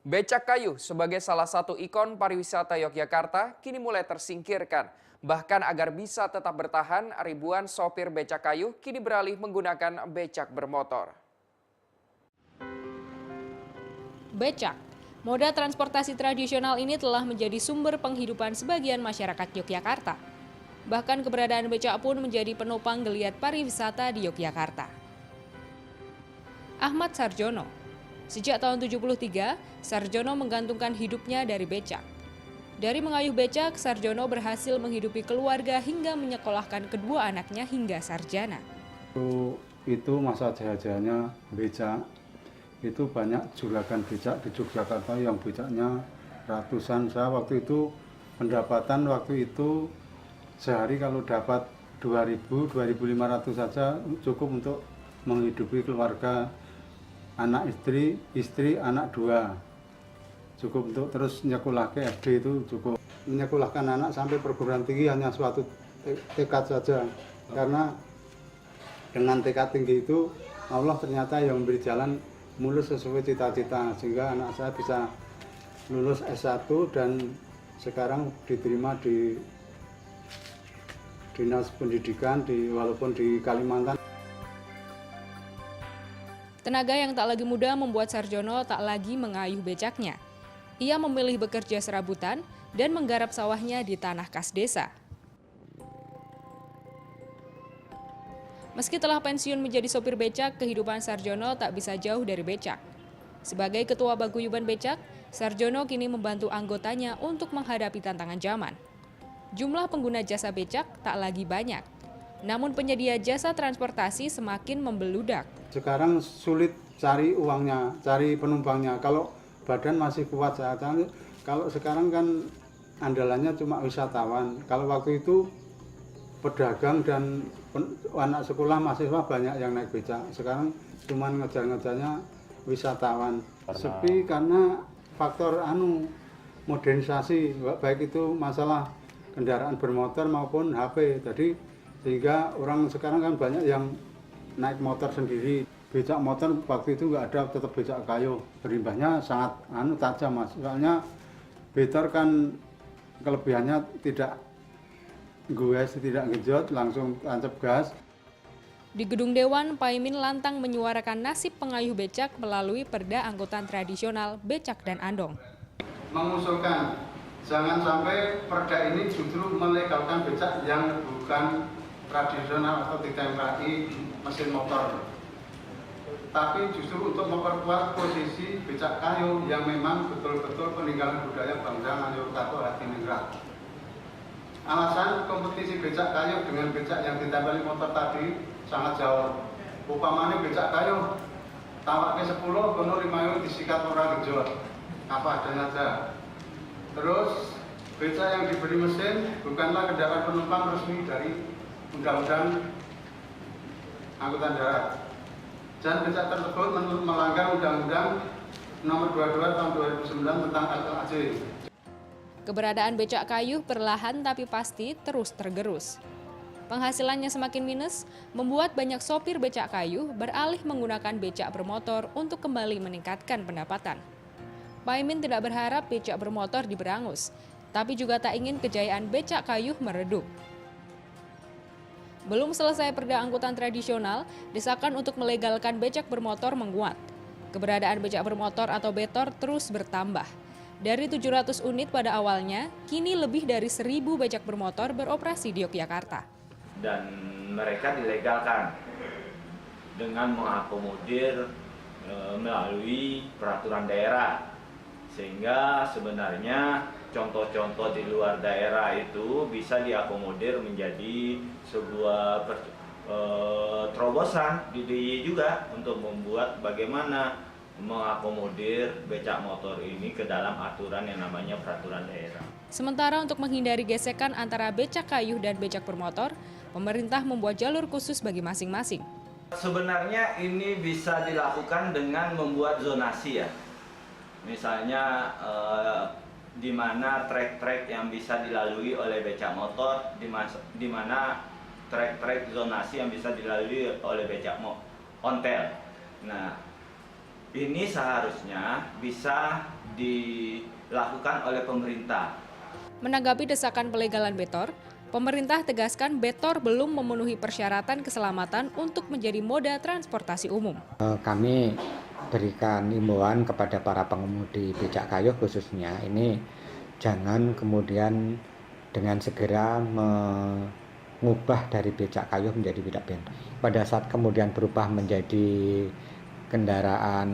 Becak kayu sebagai salah satu ikon pariwisata Yogyakarta kini mulai tersingkirkan. Bahkan agar bisa tetap bertahan, ribuan sopir becak kayu kini beralih menggunakan becak bermotor. Becak, moda transportasi tradisional ini telah menjadi sumber penghidupan sebagian masyarakat Yogyakarta. Bahkan keberadaan becak pun menjadi penopang geliat pariwisata di Yogyakarta. Ahmad Sarjono. Sejak tahun 73, Sarjono menggantungkan hidupnya dari becak. Dari mengayuh becak, Sarjono berhasil menghidupi keluarga hingga menyekolahkan kedua anaknya hingga sarjana. Itu masa jaya-jayanya becak. Itu banyak juragan becak di Yogyakarta yang becaknya ratusan. Saya waktu itu pendapatan sehari kalau dapat 2.000, 2.500 saja cukup untuk menghidupi keluarga. Anak istri anak 2. Cukup untuk terus nyekolah ke SD itu cukup. Menyekolahkan anak sampai perguruan tinggi hanya suatu tekad saja. Karena dengan tekad tinggi itu Allah ternyata yang memberi jalan mulus sesuai cita-cita. Sehingga anak saya bisa lulus S1 dan sekarang diterima di Dinas Pendidikan walaupun di Kalimantan. Tenaga yang tak lagi muda membuat Sarjono tak lagi mengayuh becaknya. Ia memilih bekerja serabutan dan menggarap sawahnya di tanah kas desa. Meski telah pensiun menjadi sopir becak, kehidupan Sarjono tak bisa jauh dari becak. Sebagai ketua paguyuban becak, Sarjono kini membantu anggotanya untuk menghadapi tantangan zaman. Jumlah pengguna jasa becak tak lagi banyak. Namun penyedia jasa transportasi semakin membeludak. Sekarang sulit cari uangnya, cari penumpangnya. Kalau badan masih kuat saat ini, kalau sekarang kan andalannya cuma wisatawan. Kalau waktu itu pedagang dan anak sekolah mahasiswa banyak yang naik becak. Sekarang cuma ngejar-ngejarnya wisatawan. Sepi karena faktor modernisasi, baik itu masalah kendaraan bermotor maupun HP. Sehingga orang sekarang kan banyak yang naik motor sendiri. Becak motor waktu itu nggak ada, tetap becak kayu. Berimbahnya sangat tajam, Mas. Soalnya betor kan kelebihannya tidak goes, tidak ngejot, langsung tancap gas. Di Gedung Dewan, Paimin lantang menyuarakan nasib pengayuh becak melalui Perda Angkutan Tradisional Becak dan Andong. Mengusulkan jangan sampai perda ini justru melegalkan becak yang bukan tradisional atau ditempeli mesin motor, tapi justru untuk memperkuat posisi becak kayu yang memang betul-betul peninggalan budaya bangsa Ngayogyakarta Hadiningrat. Alasan kompetisi becak kayu dengan becak yang ditempeli motor tadi sangat jauh. Upamanya becak kayu tawaknya 10, kono 5 disikat orang gejot, apa adanya saja. Terus becak yang diberi mesin bukanlah kendaraan penumpang resmi dari Undang-Undang Angkutan Darat. Dan becak tersebut melanggar Undang-Undang Nomor 22 Tahun 2009 tentang LLAJ. Keberadaan becak kayu perlahan tapi pasti terus tergerus. Penghasilannya semakin minus, membuat banyak sopir becak kayu beralih menggunakan becak bermotor untuk kembali meningkatkan pendapatan. Paimin tidak berharap becak bermotor diberangus, tapi juga tak ingin kejayaan becak kayu meredup. Belum selesai Perda Angkutan Tradisional, desakan untuk melegalkan becak bermotor menguat. Keberadaan becak bermotor atau betor terus bertambah. Dari 700 unit pada awalnya, kini lebih dari 1.000 becak bermotor beroperasi di Yogyakarta. Dan mereka dilegalkan dengan mengakomodir melalui peraturan daerah. Sehingga sebenarnya contoh-contoh di luar daerah itu bisa diakomodir menjadi sebuah terobosan di DIY juga untuk membuat bagaimana mengakomodir becak motor ini ke dalam aturan yang namanya peraturan daerah. Sementara untuk menghindari gesekan antara becak kayu dan becak bermotor, pemerintah membuat jalur khusus bagi masing-masing. Sebenarnya ini bisa dilakukan dengan membuat zonasi ya. Misalnya di mana trek-trek yang bisa dilalui oleh becak motor, di mana trek-trek zonasi yang bisa dilalui oleh becak ontel. Nah, Ini seharusnya bisa dilakukan oleh pemerintah. Menanggapi desakan pelegalan Betor, pemerintah tegaskan Betor belum memenuhi persyaratan keselamatan untuk menjadi moda transportasi umum. Kami berikan imbauan kepada para pengemudi becak kayu khususnya ini jangan kemudian dengan segera mengubah dari becak kayu menjadi becak bentor. Pada saat kemudian berubah menjadi kendaraan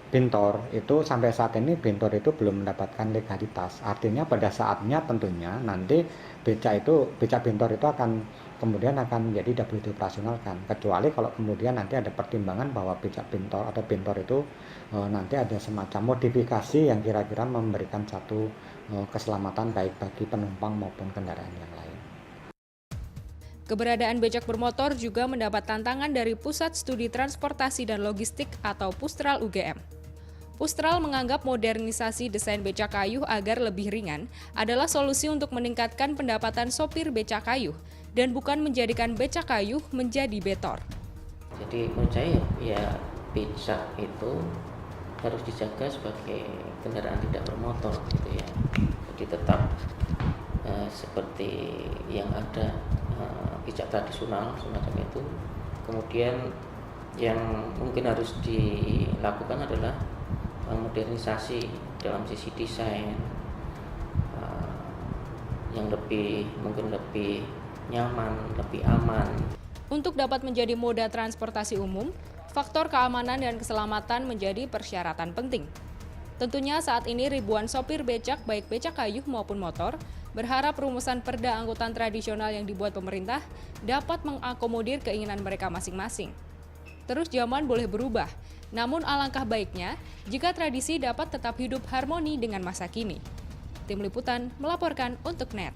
bentor itu sampai saat ini bentor itu belum mendapatkan legalitas. Artinya pada saatnya tentunya nanti becak bentor itu kemudian akan menjadi dapat dioperasionalkan. Kecuali kalau kemudian nanti ada pertimbangan bahwa becak bentor atau bentor itu nanti ada semacam modifikasi yang kira-kira memberikan satu keselamatan baik bagi penumpang maupun kendaraan yang lain. Keberadaan becak bermotor juga mendapat tantangan dari Pusat Studi Transportasi dan Logistik atau Pustral UGM. Pustral menganggap modernisasi desain becak kayu agar lebih ringan adalah solusi untuk meningkatkan pendapatan sopir becak kayu dan bukan menjadikan becak kayu menjadi betor. Jadi menurut saya ya becak itu harus dijaga sebagai kendaraan tidak bermotor gitu ya. Jadi tetap seperti yang ada becak tradisional semacam itu. Kemudian yang mungkin harus dilakukan adalah modernisasi dalam sisi desain yang mungkin lebih nyaman, lebih aman. Untuk dapat menjadi moda transportasi umum, faktor keamanan dan keselamatan menjadi persyaratan penting. Tentunya saat ini ribuan sopir becak, baik becak kayu maupun motor, berharap rumusan perda angkutan tradisional yang dibuat pemerintah dapat mengakomodir keinginan mereka masing-masing. Terus zaman boleh berubah, namun alangkah baiknya jika tradisi dapat tetap hidup harmoni dengan masa kini. Tim Liputan melaporkan untuk NET.